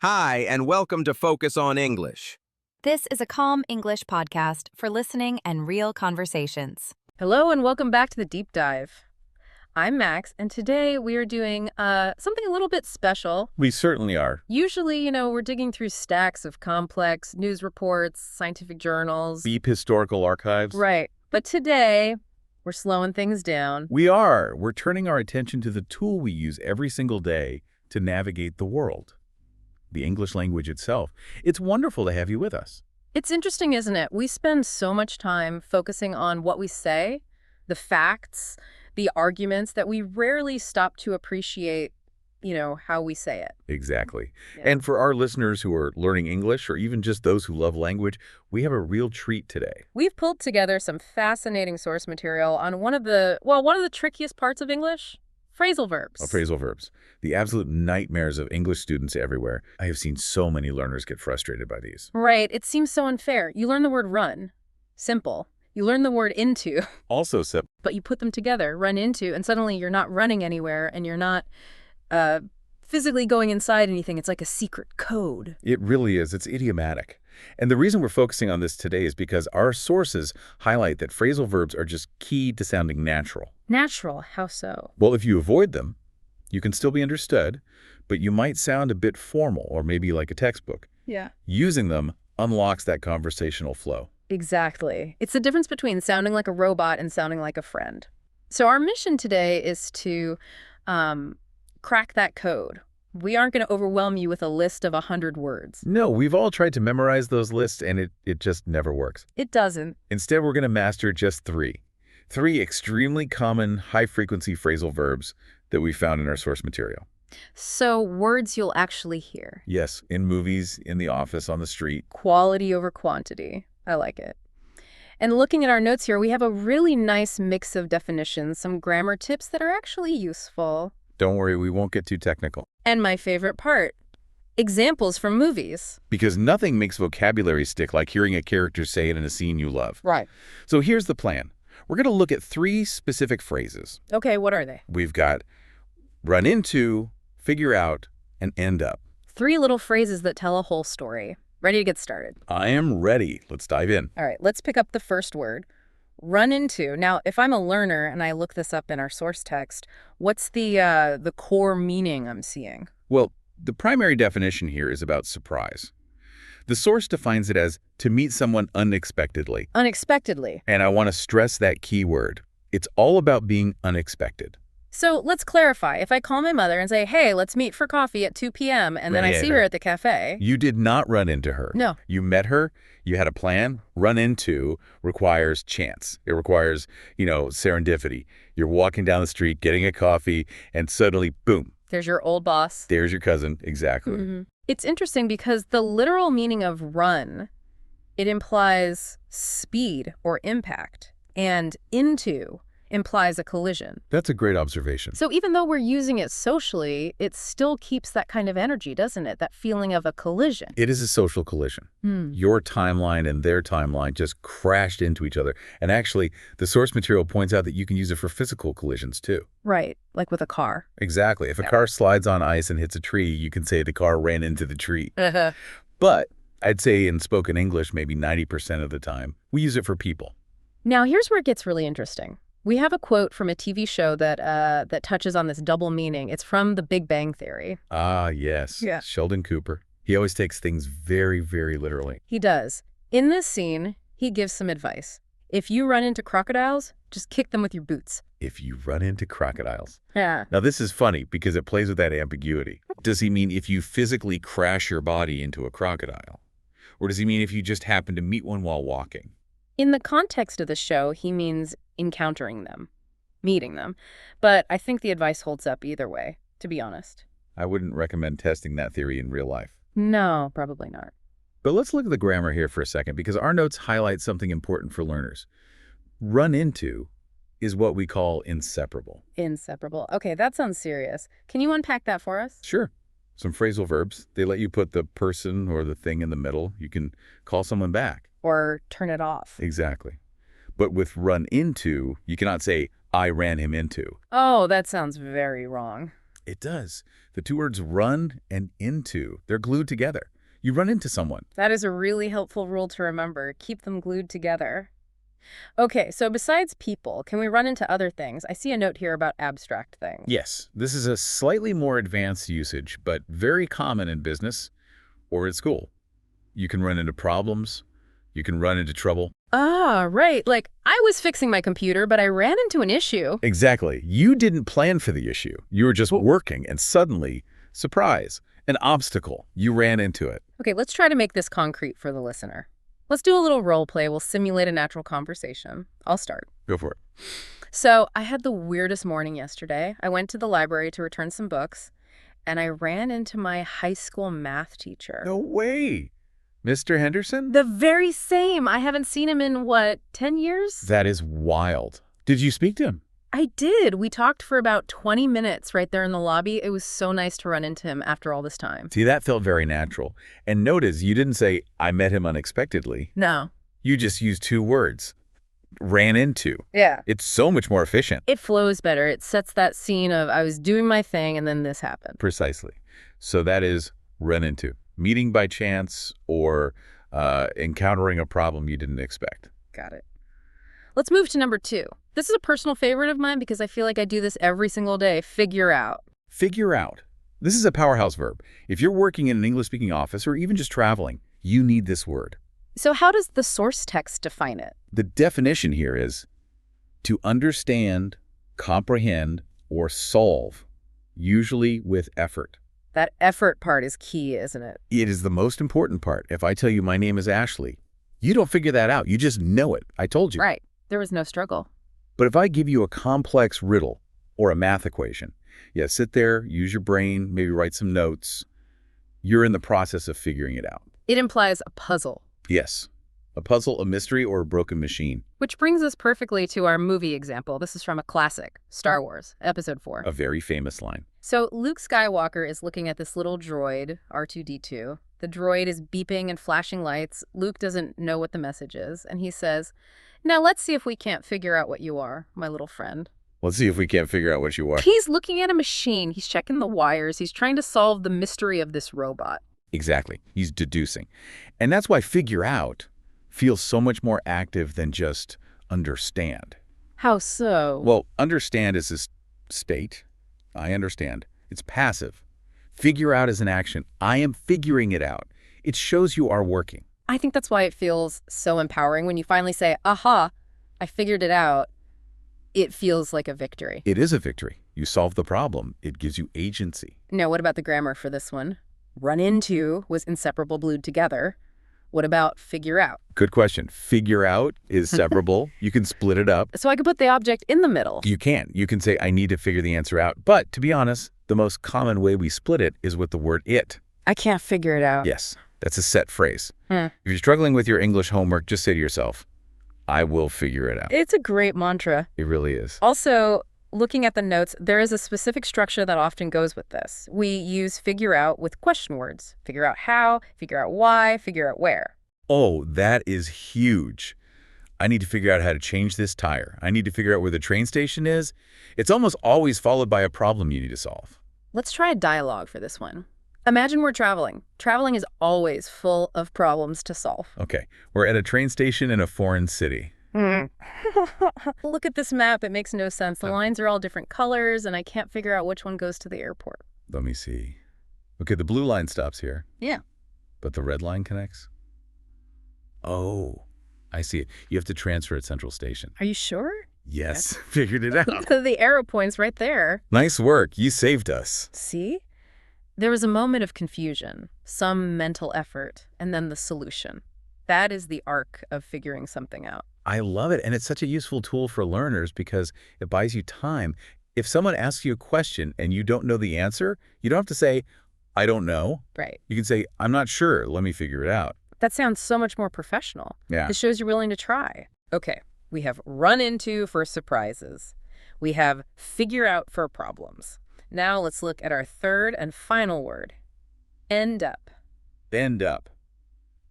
Hi, and welcome to Focus on English. This is a calm English podcast for listening and real conversations. Hello and welcome back to the Deep Dive. I'm Max, and today we are doing something a little bit special. We certainly are. Usually, we're digging through stacks of complex news reports, scientific journals. Deep historical archives. Right. But today, we're slowing things down. We are. We're turning our attention to the tool we use every single day to navigate the world. The English language itself. It's wonderful to have you with us. It's interesting, isn't it? We spend so much time focusing on what we say, the facts, the arguments, that we rarely stop to appreciate, how we say it. Exactly. Yeah. And for our listeners who are learning English, or even just those who love language, we have a real treat today. We've pulled together some fascinating source material on one of the trickiest parts of English, phrasal verbs. Phrasal verbs. The absolute nightmares of English students everywhere. I have seen so many learners get frustrated by these. Right. It seems so unfair. You learn the word run. Simple. You learn the word into. Also simple. But you put them together, run into, and suddenly you're not running anywhere and you're not physically going inside anything. It's like a secret code. It really is. It's idiomatic. And the reason we're focusing on this today is because our sources highlight that phrasal verbs are just key to sounding natural. Natural? How so? Well, if you avoid them, you can still be understood, but you might sound a bit formal or maybe like a textbook. Yeah. Using them unlocks that conversational flow. Exactly. It's the difference between sounding like a robot and sounding like a friend. So our mission today is to crack that code. We aren't going to overwhelm you with a list of 100 words. No, we've all tried to memorize those lists, and it just never works. It doesn't. Instead, we're going to master just three. Three extremely common high-frequency phrasal verbs that we found in our source material. So words you'll actually hear. Yes, in movies, in the office, on the street. Quality over quantity. I like it. And looking at our notes here, we have a really nice mix of definitions, some grammar tips that are actually useful. Don't worry, we won't get too technical. And my favorite part, examples from movies. Because nothing makes vocabulary stick like hearing a character say it in a scene you love. Right. So here's the plan. We're going to look at three specific phrases. Okay, what are they? We've got run into, figure out, and end up. Three little phrases that tell a whole story. Ready to get started? I am ready. Let's dive in. All right, let's pick up the first word. Run into. Now, if I'm a learner and I look this up in our source text, what's the core meaning I'm seeing? Well, the primary definition here is about surprise. The source defines it as to meet someone unexpectedly. Unexpectedly. And I want to stress that key word. It's all about being unexpected. So let's clarify. If I call my mother and say, hey, let's meet for coffee at 2 p.m., and then I see her at the cafe. You did not run into her. No. You met her. You had a plan. Run into requires chance. It requires, serendipity. You're walking down the street, getting a coffee, and suddenly, boom. There's your old boss. There's your cousin. Exactly. Mm-hmm. It's interesting because the literal meaning of run, it implies speed or impact, and into implies a collision. That's a great observation. So even though we're using it socially, it still keeps that kind of energy, doesn't it? That feeling of a collision. It is a social collision. Your timeline and their timeline just crashed into each other. And actually, the source material points out that you can use it for physical collisions too. Right, like with a car. Exactly. If a car slides on ice and hits a tree, you can say the car ran into the tree. Uh-huh. But I'd say in spoken English, maybe 90% of the time, we use it for people. Now, here's where it gets really interesting. We have a quote from a TV show that touches on this double meaning. It's from The Big Bang Theory. Ah, yes. Yeah. Sheldon Cooper. He always takes things very, very literally. He does. In this scene, he gives some advice. If you run into crocodiles, just kick them with your boots. If you run into crocodiles. Yeah. Now, this is funny because it plays with that ambiguity. Does he mean if you physically crash your body into a crocodile? Or does he mean if you just happen to meet one while walking? In the context of the show, he means encountering them, meeting them. But I think the advice holds up either way, to be honest. I wouldn't recommend testing that theory in real life. No, probably not. But let's look at the grammar here for a second because our notes highlight something important for learners. Run into is what we call inseparable. Inseparable. Okay, that sounds serious. Can you unpack that for us? Sure. Some phrasal verbs. They let you put the person or the thing in the middle. You can call someone back. Or turn it off. Exactly. But with run into, you cannot say, I ran him into. Oh, that sounds very wrong. It does. The two words run and into, they're glued together. You run into someone. That is a really helpful rule to remember. Keep them glued together. Okay, so besides people, can we run into other things? I see a note here about abstract things. Yes, this is a slightly more advanced usage, but very common in business or at school. You can run into problems. You can run into trouble. Ah, right. Like, I was fixing my computer, but I ran into an issue. Exactly. You didn't plan for the issue. You were just working, and suddenly, surprise, an obstacle. You ran into it. Okay, let's try to make this concrete for the listener. Let's do a little role play. We'll simulate a natural conversation. I'll start. Go for it. So, I had the weirdest morning yesterday. I went to the library to return some books, and I ran into my high school math teacher. No way. Mr. Henderson? The very same. I haven't seen him in, 10 years? That is wild. Did you speak to him? I did. We talked for about 20 minutes right there in the lobby. It was so nice to run into him after all this time. See, that felt very natural. And notice you didn't say, I met him unexpectedly. No. You just used two words. Ran into. Yeah. It's so much more efficient. It flows better. It sets that scene of I was doing my thing and then this happened. Precisely. So that is run into. Meeting by chance or encountering a problem you didn't expect. Got it. Let's move to number 2. This is a personal favorite of mine because I feel like I do this every single day. Figure out. Figure out. This is a powerhouse verb. If you're working in an English-speaking office or even just traveling, you need this word. So how does the source text define it? The definition here is to understand, comprehend, or solve, usually with effort. That effort part is key, isn't it? It is the most important part. If I tell you my name is Ashley, you don't figure that out. You just know it. I told you. Right. There was no struggle. But if I give you a complex riddle or a math equation, yeah, sit there, use your brain, maybe write some notes. You're in the process of figuring it out. It implies a puzzle. Yes. A puzzle, a mystery, or a broken machine. Which brings us perfectly to our movie example. This is from a classic, Star Wars, Episode 4. A very famous line. So Luke Skywalker is looking at this little droid, R2-D2. The droid is beeping and flashing lights. Luke doesn't know what the message is, and he says, "Now let's see if we can't figure out what you are, my little friend." Let's see if we can't figure out what you are. He's looking at a machine. He's checking the wires. He's trying to solve the mystery of this robot. Exactly. He's deducing. And that's why figure out feels so much more active than just understand. How so? Well, understand is this state. I understand. It's passive. Figure out is an action. I am figuring it out. It shows you are working. I think that's why it feels so empowering when you finally say, aha, I figured it out. It feels like a victory. It is a victory. You solve the problem. It gives you agency. Now, what about the grammar for this one? Run into was inseparable glued together. What about figure out? Good question. Figure out is separable. You can split it up. So I could put the object in the middle. You can. You can say, I need to figure the answer out. But to be honest, the most common way we split it is with the word it. I can't figure it out. Yes, that's a set phrase. Hmm. If you're struggling with your English homework, just say to yourself, I will figure it out. It's a great mantra. It really is. Also, looking at the notes, there is a specific structure that often goes with this. We use figure out with question words. Figure out how, figure out why, figure out where. Oh, that is huge. I need to figure out how to change this tire. I need to figure out where the train station is. It's almost always followed by a problem you need to solve. Let's try a dialogue for this one. Imagine we're traveling. Traveling is always full of problems to solve. Okay, we're at a train station in a foreign city. Look at this map. It makes no sense. The lines are all different colors, and I can't figure out which one goes to the airport. Let me see. Okay, the blue line stops here. Yeah. But the red line connects? Oh, I see it. You have to transfer at Central Station. Are you sure? Yes, figured it out. The arrow point's right there. Nice work. You saved us. See? There was a moment of confusion, some mental effort, and then the solution. That is the arc of figuring something out. I love it. And it's such a useful tool for learners because it buys you time. If someone asks you a question and you don't know the answer, you don't have to say, I don't know. Right. You can say, I'm not sure. Let me figure it out. That sounds so much more professional. Yeah. This shows you're willing to try. Okay, we have run into for surprises. We have figure out for problems. Now let's look at our third and final word, end up. End up.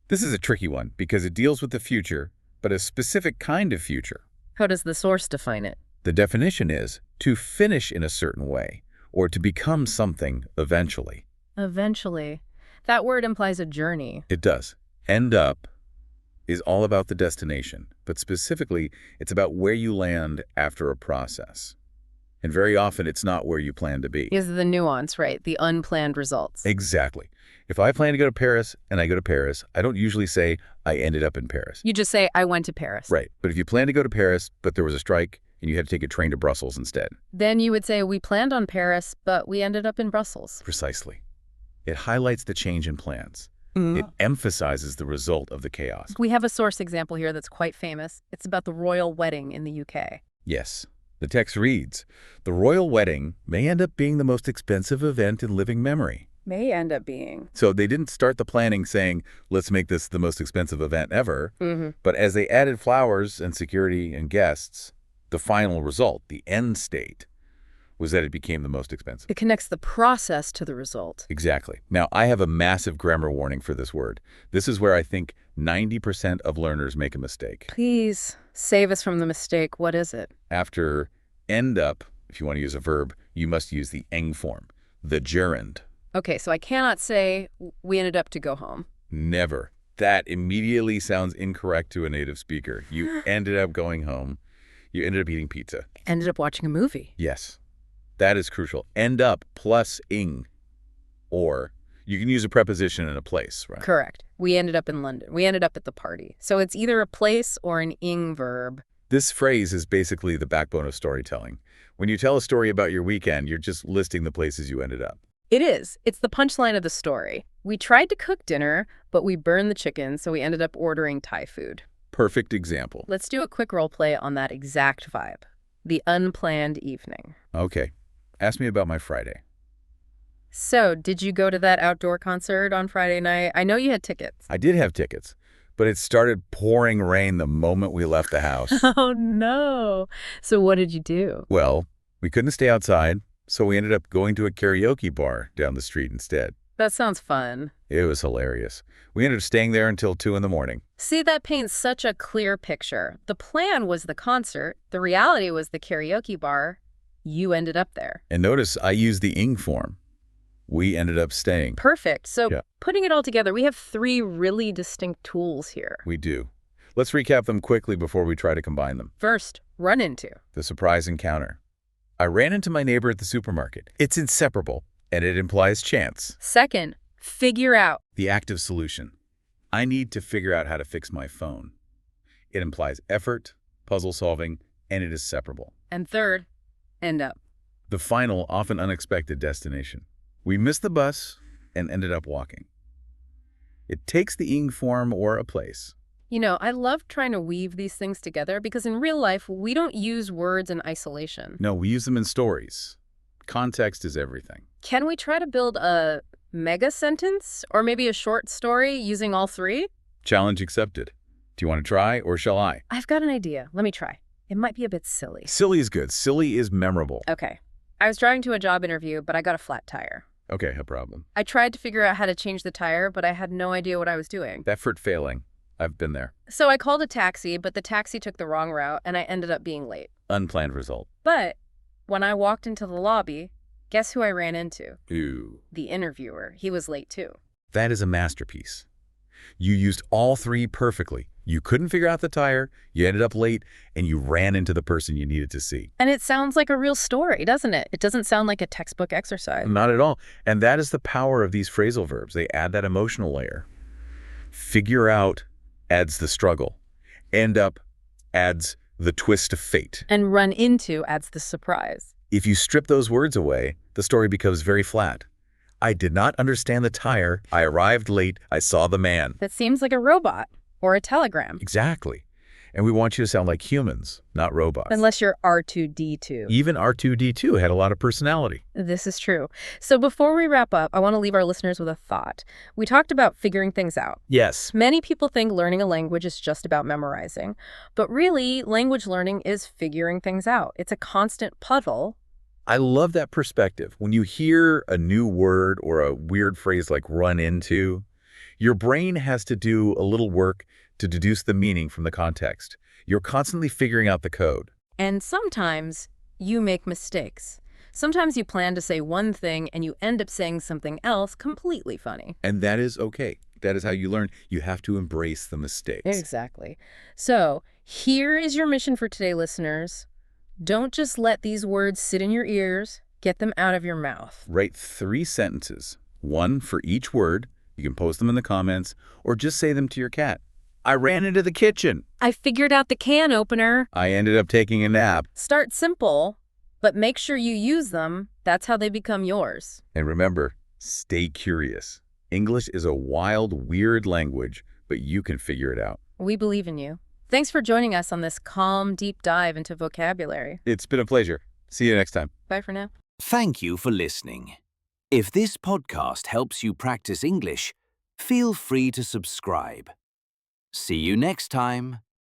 This is a tricky one because it deals with the future, but a specific kind of future. How does the source define it? The definition is to finish in a certain way or to become something eventually. Eventually. That word implies a journey. It does. End up is all about the destination, but specifically, it's about where you land after a process. And very often, it's not where you plan to be. Is the nuance, right? The unplanned results. Exactly. If I plan to go to Paris and I go to Paris, I don't usually say I ended up in Paris. You just say, I went to Paris. Right. But if you plan to go to Paris, but there was a strike and you had to take a train to Brussels instead. Then you would say, we planned on Paris, but we ended up in Brussels. Precisely. It highlights the change in plans. It emphasizes the result of the chaos. We have a source example here that's quite famous. It's about the royal wedding in the UK. Yes. The text reads, "The royal wedding may end up being the most expensive event in living memory." May end up being. So they didn't start the planning saying, let's make this the most expensive event ever. But as they added flowers and security and guests, the final result, the end state, was that it became the most expensive. It connects the process to the result. Exactly. Now, I have a massive grammar warning for this word. This is where I think 90% of learners make a mistake. Please save us from the mistake. What is it? After end up, if you want to use a verb, you must use the ing form, the gerund. Okay, so I cannot say we ended up to go home. Never. That immediately sounds incorrect to a native speaker. You ended up going home. You ended up eating pizza. Ended up watching a movie. Yes. That is crucial. End up plus ing. Or you can use a preposition in a place, right? Correct. We ended up in London. We ended up at the party. So it's either a place or an ing verb. This phrase is basically the backbone of storytelling. When you tell a story about your weekend, you're just listing the places you ended up. It is. It's the punchline of the story. We tried to cook dinner, but we burned the chicken, so we ended up ordering Thai food. Perfect example. Let's do a quick role play on that exact vibe. The unplanned evening. Okay. Ask me about my Friday. So, did you go to that outdoor concert on Friday night? I know you had tickets. I did have tickets, but it started pouring rain the moment we left the house. Oh, no. So what did you do? Well, we couldn't stay outside, so we ended up going to a karaoke bar down the street instead. That sounds fun. It was hilarious. We ended up staying there until 2 in the morning. See, that paints such a clear picture. The plan was the concert. The reality was the karaoke bar. You ended up there. And notice I used the ing form. We ended up staying. Perfect. So Yeah. putting it all together, we have 3 really distinct tools here. We do. Let's recap them quickly before we try to combine them. First, run into. The surprise encounter. I ran into my neighbor at the supermarket. It's inseparable, and it implies chance. Second, figure out. The active solution. I need to figure out how to fix my phone. It implies effort, puzzle solving, and it is separable. And third, end up. The final, often unexpected destination. We missed the bus and ended up walking. It takes the ing form or a place. You know, I love trying to weave these things together because in real life, we don't use words in isolation. No, we use them in stories. Context is everything. Can we try to build a mega sentence or maybe a short story using all 3? Challenge accepted. Do you want to try or shall I? I've got an idea. Let me try. It might be a bit silly. Silly is good. Silly is memorable. Okay. I was driving to a job interview, but I got a flat tire. Okay, no problem. I tried to figure out how to change the tire, but I had no idea what I was doing. Effort failing. I've been there. So I called a taxi, but the taxi took the wrong route, and I ended up being late. Unplanned result. But when I walked into the lobby, guess who I ran into? Ooh. The interviewer. He was late, too. That is a masterpiece. You used all 3 perfectly. You couldn't figure out the tire, you ended up late, and you ran into the person you needed to see. And it sounds like a real story, doesn't it? It doesn't sound like a textbook exercise. Not at all. And that is the power of these phrasal verbs. They add that emotional layer. Figure out adds the struggle. End up adds the twist of fate. And run into adds the surprise. If you strip those words away, the story becomes very flat. I did not understand the tire. I arrived late. I saw the man. That seems like a robot or a telegram. Exactly. And we want you to sound like humans, not robots. Unless you're R2-D2. Even R2-D2 had a lot of personality. This is true. So before we wrap up, I want to leave our listeners with a thought. We talked about figuring things out. Yes. Many people think learning a language is just about memorizing. But really, language learning is figuring things out. It's a constant puzzle. I love that perspective. When you hear a new word or a weird phrase like run into, your brain has to do a little work to deduce the meaning from the context. You're constantly figuring out the code. And sometimes you make mistakes. Sometimes you plan to say one thing and you end up saying something else completely funny. And that is okay. That is how you learn. You have to embrace the mistakes. Exactly. So, here is your mission for today, listeners. Don't just let these words sit in your ears. Get them out of your mouth. Write 3 sentences, one for each word. You can post them in the comments, or just say them to your cat. I ran into the kitchen. I figured out the can opener. I ended up taking a nap. Start simple, but make sure you use them. That's how they become yours. And remember, stay curious. English is a wild, weird language, but you can figure it out. We believe in you. Thanks for joining us on this calm, deep dive into vocabulary. It's been a pleasure. See you next time. Bye for now. Thank you for listening. If this podcast helps you practice English, feel free to subscribe. See you next time.